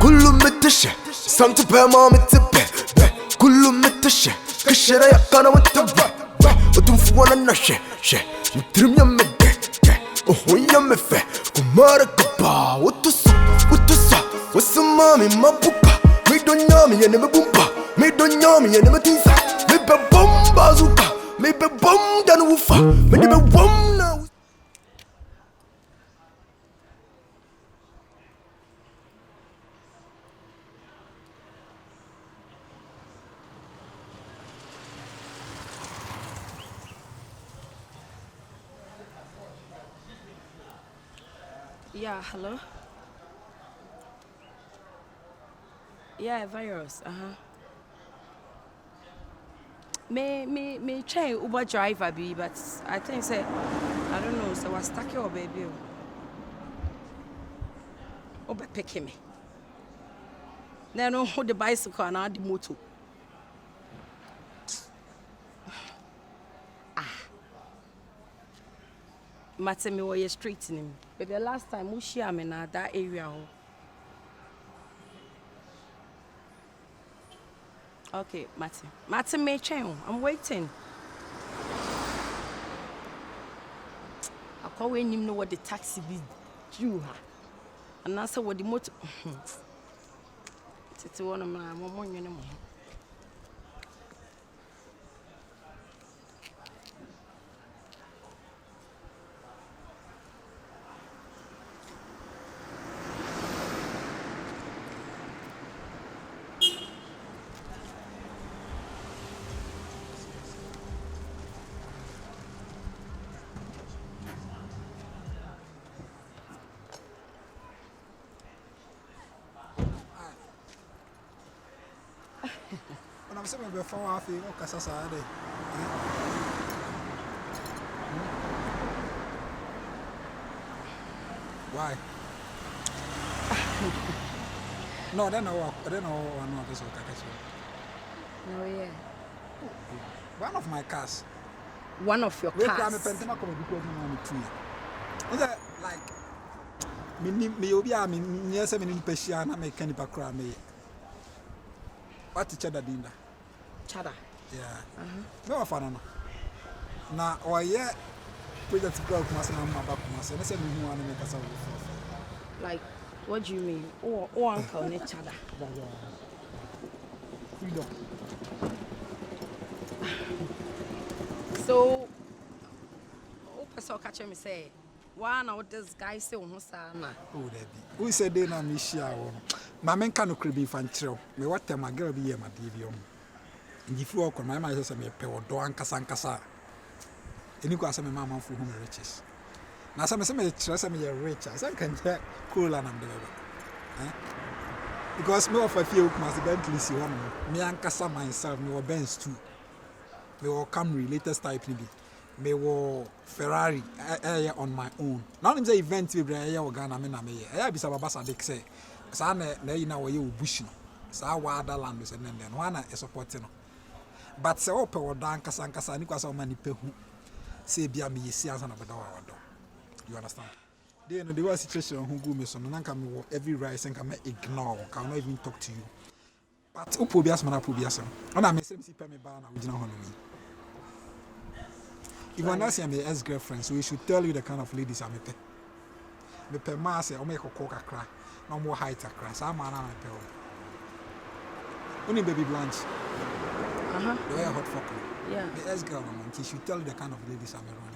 كله متشة سانت بما متبه كله متشة كشرة يقانا متبه وتنفوانا نشة مترم يمده وهو يمفه كمارك با وتصا وسمامي ما بوكا ميدو نيامي ينمي بومبا ميدو نيامي ينمي تنسا ميبا بومبا زوكا ميبا بوم دانوفا ميبا بوم ناو. Yeah, hello? Yeah, virus, Me try Uber driver be, but I think say, I don't know, so I was stuck here, baby. Uber pick me. Then I hold the bicycle and add the motor. Mate me were straightening. Baby, last time we share me na that area. Okay, Mate me chain. I'm waiting. I call when you know what the taxi be due her. And answer what the motor. It's one of my mom. I'm saying before I feel okay, Saturday. Why? No, I don't know this okay. No, yeah. One of my cars. One of your cars. I'm a pentama come because I'm a tree. Is that like me obi a me near 7 Nipa na me can Nipa cry me. What teacher that dinda? Chada. Yeah. No fun. Na or yeah, project girl come say na maba come say. Na say me hu an make us Like, what do you mean? Oh uncle ne chada. Freedom. So, person catch me say, why now this guy say on sana? Oh, there be. Who said they na me share one? My men can create fan trail. Me what time my girl be here, my divium. If you walk on my mind, say me pay or do ankasa. Any go ask me mama for whom riches. Now some say me trust me rich. I say can check cool and I'm there. Because me of a few must Bentley see one. Me ankasa myself, me or Benz too. Me or Camry latest type ni bi. Me wo Ferrari on my own. Now him say event we bring here Ghana me na me here. I be sababa sadik say. Sa na you na wo ye bush no. Sa wa other land say nen no na e support no. But say ope wo dan kasa ni kwasa o mani pe hu. Say bia me yesi ansa na beda wa do. You understand? They know the worst situation who go me so no nka me wo every rise and can ignore, can not even talk to you. But opo bias man opo bias. Ona me say me me ba na wo gina hono me. If you're not saying my ex-girlfriend, so we should tell you the kind of ladies I'm with. Me pe ma say o me kokko kakra, no more height kakra. Sa ma na me pe o. Only baby Blanche. The way hot fuck. Yeah. The ex-girl man, she should tell you the kind of ladies I'm around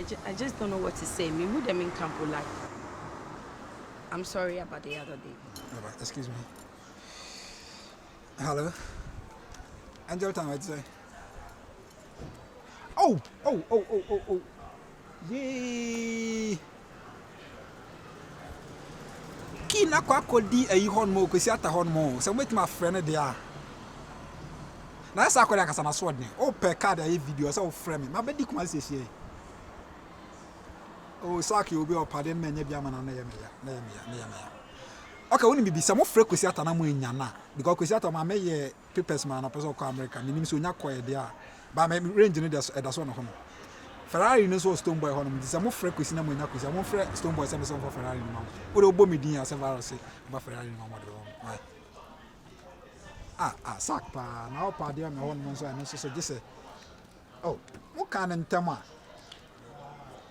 you. I just don't know what to say. Me would them in camp like. I'm sorry about the other day. Right, excuse me. Hello. Angel time I'd say. Oh. Yay. Kina kwa kodi e hon mo kwesi ata hon mo. Se wait my friend there. Na sa kwala kasa na sword ni. O pe card e video so friend me. Ma be di kuma se sie. Oh saki obi o pardon me nya bia ma na ya me. Okay, when be some free kwesi ata na mo nya na because kwesi ata ma me ye papers man na person ko America. Ni nim so nya ko e there. Ba me range ni that's one of them. Ferrari no so stone boy hono di samo frɛ kwesi na mo nya kwesi mo frɛ stone boy sɛ me so for Ferrari no ma wo de obo me din asɛ virus ba Ferrari no ma do sack pa na o pa dia me hono so no so gese oh mo kan ntama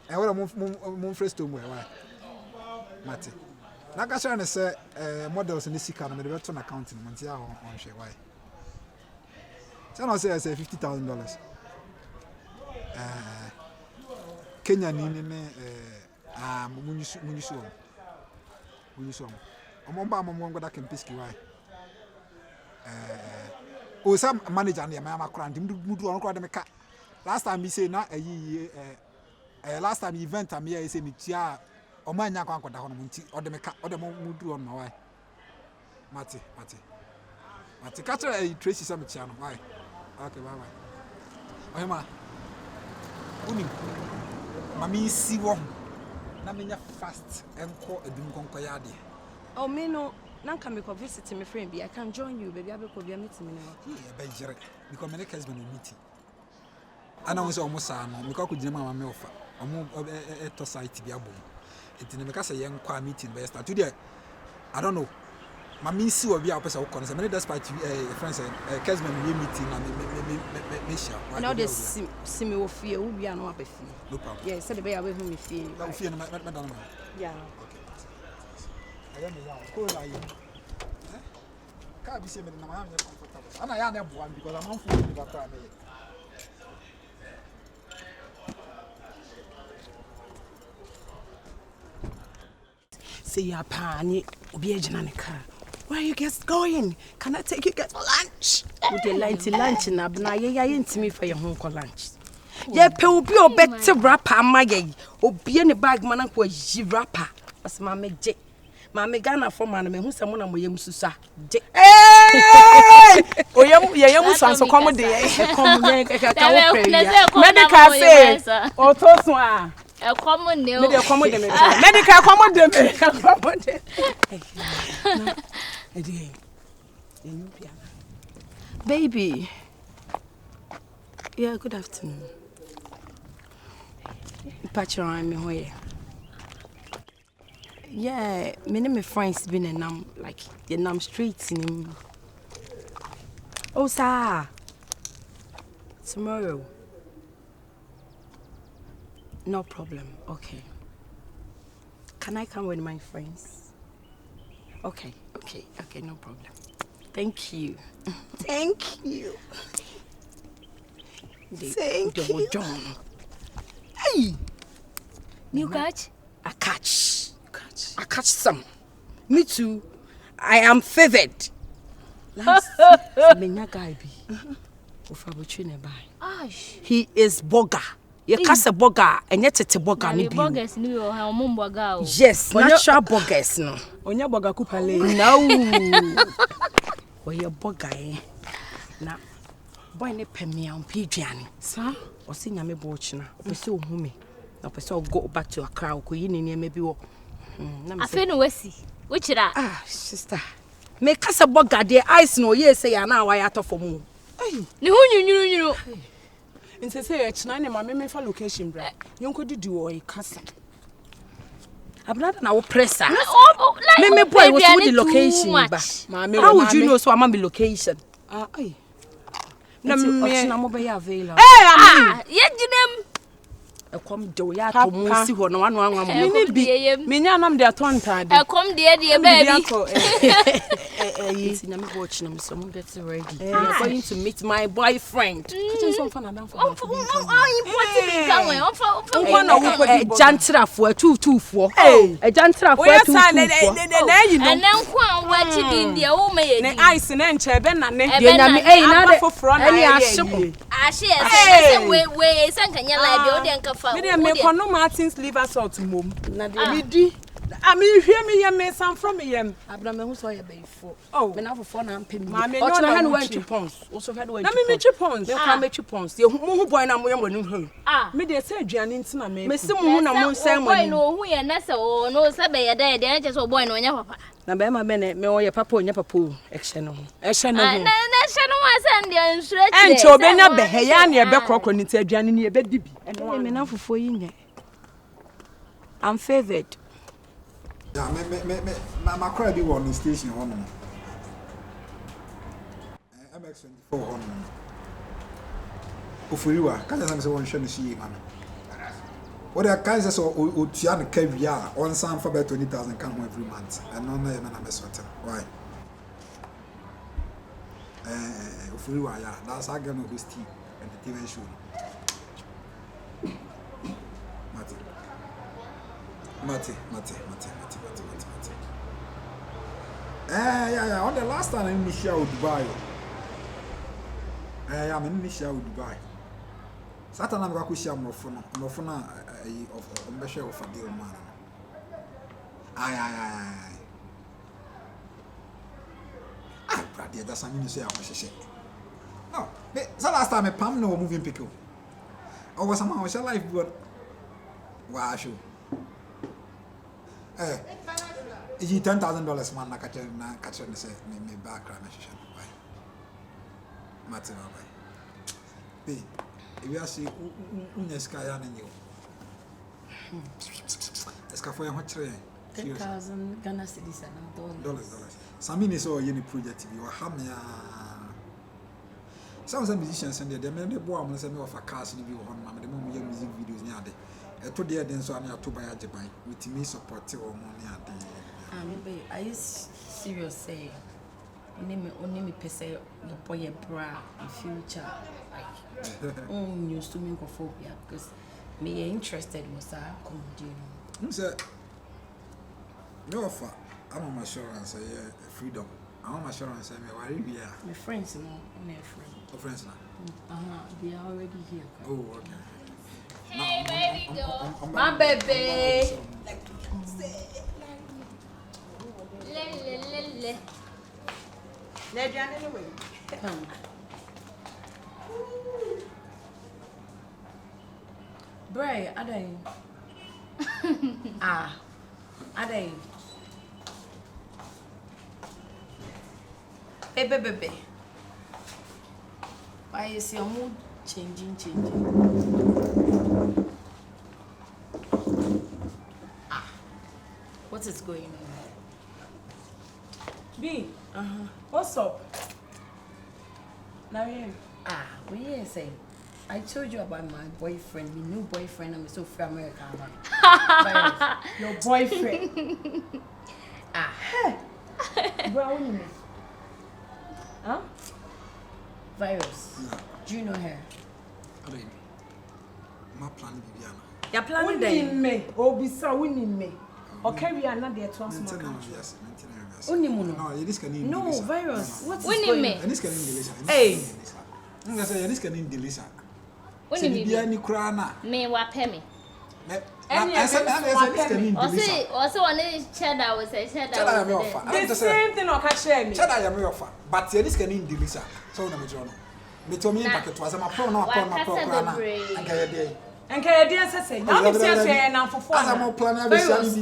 e wo mo frɛ stone boy why mate na ka sɛ ne sɛ models ne sika no me de beto na account no ntia ho on hwe why sɛ no sɛ $50,000 Kenya ni munisu omo ba mo ngoda kempiski why o sam manager na ma makora ndim mudu on kora de meka last time me say na last time event am here say me tia o ma nya kwa nkoda hono nti o de meka o de mo mudu on ma why mate catch Tracy sam tia no why okay bye ohima uni mami si wo na menya fast enko edum konko ya de oh me no nanka me ko visit my friend bi I can join you baby abeko bia meet me no be jere because me next man meeting ana won say omo sa no me ko gina mama me ofa omo to site bi abom enti me ka say yenko meeting be start today I don't know mami si wo bia opesa wo kono say me despite friends Kesman we meeting na me share now they see me wo fie wo bia no abefie no problem yeah said the way we hu me fie na fie na me don yeah okay I am now ko la you ka bi se me na ma am comfortable ana ya na bo because I'm on phone with the car me say ya pani obi agina ne car. Where are you guys going? Can I take you guys for lunch? Would they like lunch na bna ye ntimi for your home lunch. Ye pe obi obete rapper amaye. Obi ne bag man ko yi rapper. As ma me je. Ma me Ghana for man me hu se mo na mo yem susa. Je. Hey! Oyem ye yem so anso kom de ye. Kom me ka wo pray ya. Medical say. O to so a. E kom ne o. Me de kom de me. Medical kom de me. Kom de. Baby. Yeah, good afternoon. Patron me hoye. Yeah, me and my friends been and I'm like the nam streets in him. Oh sir. Tomorrow. No problem. Okay. Can I come with my friends? Okay, no problem. Thank you. Thank you. Thank you. John. Hey. You catch? I catch some. Me too. I am favored. Last menya guy bi. Ofabuchi ne bai. He is burger. You cast a burger and yet it's a burger ni bi. Burgers ni o ha omum burger o. Yes, natural burgers no. Onya burger kupale. No. We your burger eh. Na boy ne pemia on piduane. Sir, o se nyame bo china. O pese o hu me. Na pese o go back to Accra ko yi ne ne bi wo. Na me Afi no wasi. Wuchira. Ah, sister. Me kasa burger de ice no ye say ya na wa ya to for mu. hey. Ni hu nyunyuru. Nse say china ne ma me fa location bra. Yonko didi wo e kasa. Abnada na wo presser. Me boy was with the location ba. How would you know so am me location? Ay. Na me na mo be available. Ye ginem. E kom do ya to mo si ho no wanu anwa mo. Me bi. Me nya nam de atontade. E kom de baby. Yes, na me watch na me so mo get ready. We are going to meet my boyfriend. Some fun and for. Jantrafo atutuufo. E jantrafo atutuufo. And then kwa wachi din dia wo me ne ice ne nche be na ne. De na me na de. Any ashe say we sankanya la de o de nkafa. Me de me kono Martin's liver salt mom. Na de me di. I mean, hear me, yam, some from me, yam. Abraham, who's why a bay for? Oh, me now for 4 and pay me. Mammy, no, no, hand went to pounds. Also had went to chipons. They can make you pounds. You who boy na mo when you me they say Gianni na me. Me see mo na mo say mo. Boy no hu ye na se o no se be ye dey just boy no nya papa. Na be ma be ne me o ye papa onya papa o ehye no. Na shano was and the insurance. And Chobena Behayani, a back on its Janini, a bed dibi. And I'm enough for you. I'm favored. Yeah, my credit on the station on. MX24 on. Ufuriwa, can't I say one shall see, man? What are kinds of Utian caviar on some for about 20,000 come every month, and no name and a sweater. Why? Ufuriwa, yeah, that's our gun of his tea and the TV show. Mate. Yeah, on the last time in Michelle Dubai. I am in Michelle Dubai. Satan, I'm going to share more fun of Michelle for dear man. Aye. Brady, that's something you say. I must say. No, the last time a palm no moving pickle. Over some hours, life, but wow, sure. Is it $10,000 man? I catch and say, me back, I'm why? Martin, why? If you are see, Unesca and you. Escafoy, what train? 10,000 Ghana cedis and dollars. Some minutes or any project, you are having some musicians and they made the boy and send me off a cast in the on the moment music videos near the. Today, then, so I'm to buy a Japan with me support or money at the. Are you serious? Say, only me per se, the boy bra in future. Like, news to me phobia because me interested was a come Sir, no offer. I'm on my assurance, freedom. I'm on my assurance, I'm a my friends, no, my friend. Oh, friends now. They are already here. Oh, okay. Hey, baby girl. My baby. Le. Come. Bray, Ade. Ade. Baby. Why is your mood changing? What is going on? B. What's up? Now, What are you saying? I told you about my boyfriend, my new boyfriend. I'm so from America. Your boyfriend. Hey. Bro, what huh? Virus. Yeah. Do you know her? My plan is You're planning them. Me. Obisa, winning me. Okay, we are not there to us. No, this can no, Virus. What's winning me? And this can English. Hey. I say this can English. Winning me. Any crana. Me wa pemi. Also, on this cheddar was a cheddar. The same thing or catch me. Cheddar, I am offer. But this can English. So, no, John. Me told me packet was a pro, no, and can I say, now it's now for 4 I'm planning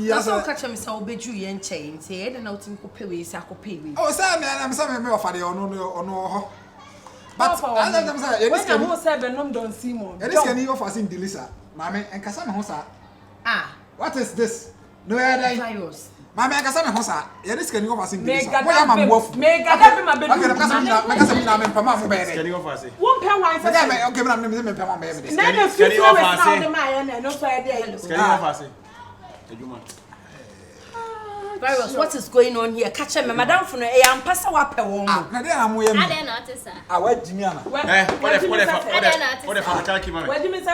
that's all catch me so be you and chain, say, and out in Cope, Sako Pay. Oh, Sam, I'm some of the no. But I let them say, when I was 7, don't see more. And this can you offer in Delisa, Mammy and Cassandra Hosa. What is this? No, Virus. Mamma Cassandra Hosa, this can you offer in Delisa. Make my bedroom. Can you offer? One pair wine. Okay, I'm going to pay my baby. Never feel the man and no idea. Virus, what is going on here? Catch him, Madame Funo, I am pass away per woman. I didn't notice her. I went Jimiana. What do you mean?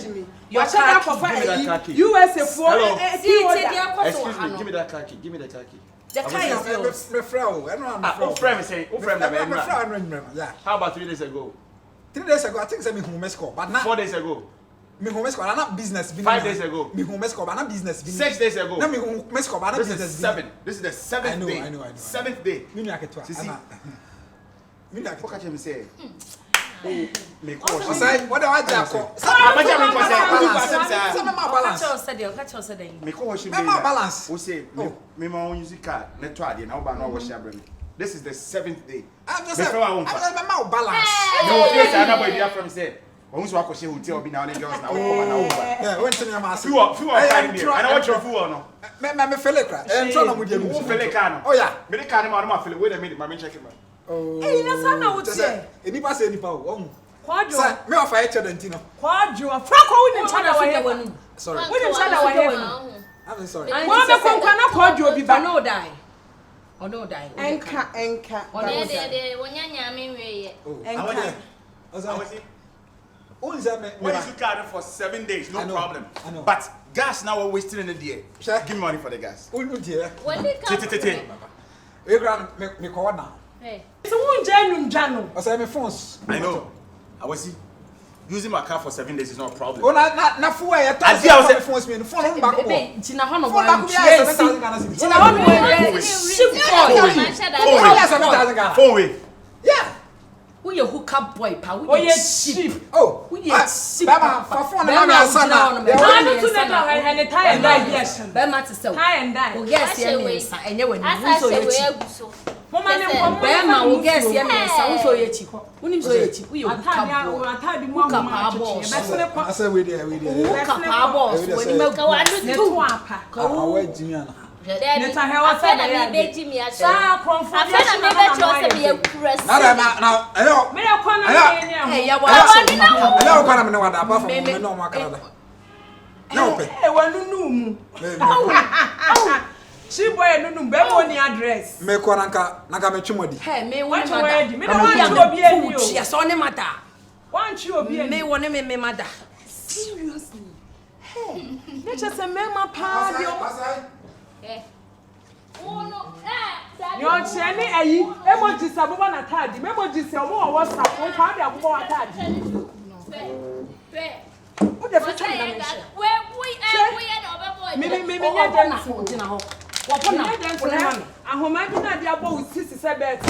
Jimmy? You're shut up for USA for give me that khaki. Give me the khaki. The How about 3 days ago? 3 days ago, I think it's me home score, but not 4 days ago. Me home score, not business. 5 days ago. Me home score, not business. 6 days ago. No, me home score, not business. This is 7. This is the 7th day. I know. 7th day. Me like it. Me like what can you say? Me what do I do? balance. Who say me use car? Network. Now, but no wash your brain. This is the 7th day. I'm just Before I won't balance. No, yes, I know what you from say. When we walk to hotel, be now the girls now. Yeah, when to your master. Few are finding there. I know what you're for no. Me feel cry. I'm trying to move you. Who feel like can? Oh yeah. Me the can ma feel. Wait a minute, my check it. Oh. Hey, na sana wo tie. Nipa say nipa o. Kwadwo. Say me offer each dentino. Kwadwo. Franco we ncha da wa he. Sorry. We ncha da wa he. I'm sorry. Wo be konkwa na kwadwo bi ba. No die. Or no die. Enka. De wonyanya me we. Enka. When you car for 7 days, no problem. But gas now we're wasting in the air. Give me money for the gas. When they come. We grant me call now. Hey. So won janu. I say me phones. I know. I was using my car for 7 days is not a problem. Oh na full I thought you phones me phone on back. Tina hono Phone back me 7,000 Ghana. Tina hono ship Phone way. Yeah. Who you hook up boy pa? Oh yeah, cheap. Oh, who you cheap? Baba, for phone na me asana. I no to na he tie and die yes. Bema to sell. Tie and die. O guess ye me sa enye we Asa so se ye we chi. aguso. Mama ne mama. Bema o guess ye me sa wo so ye chi. Woni so ye chi. Who you hook up? Atadi mu mama. I say we there. Hook up boss. Woni ma Ka wanu tu apa. Ka wa Jimiana. Neta hewa fa na me beji mi ase. Sa konfo. Afa na me beji o se me yakurasi. Now, hello. Me yakwa na me hey ya wa. Hello, kwa na me wada apart from me no more Canada. No pe. Eh wanu mu. She boy nunu be mo ni address. Me kwa nanka me twomodi. Hey me What woni you ready? mada. Me no want you obi eni o. Ya so ne mada. Want you obi eni. Me woni me mada. Seriously. Hey. Nature say me ma pa dio. Eh. Oh no. Eh. Yo cheni ayi. Emoji sabuba na tadi. Emoji se omo wa WhatsApp. Won kwa de abuba wa tadi. Who the future na me share? We na obebo. Me nya dem na ho. Wo po na. Ahoma bi na dia bo usisi se bet.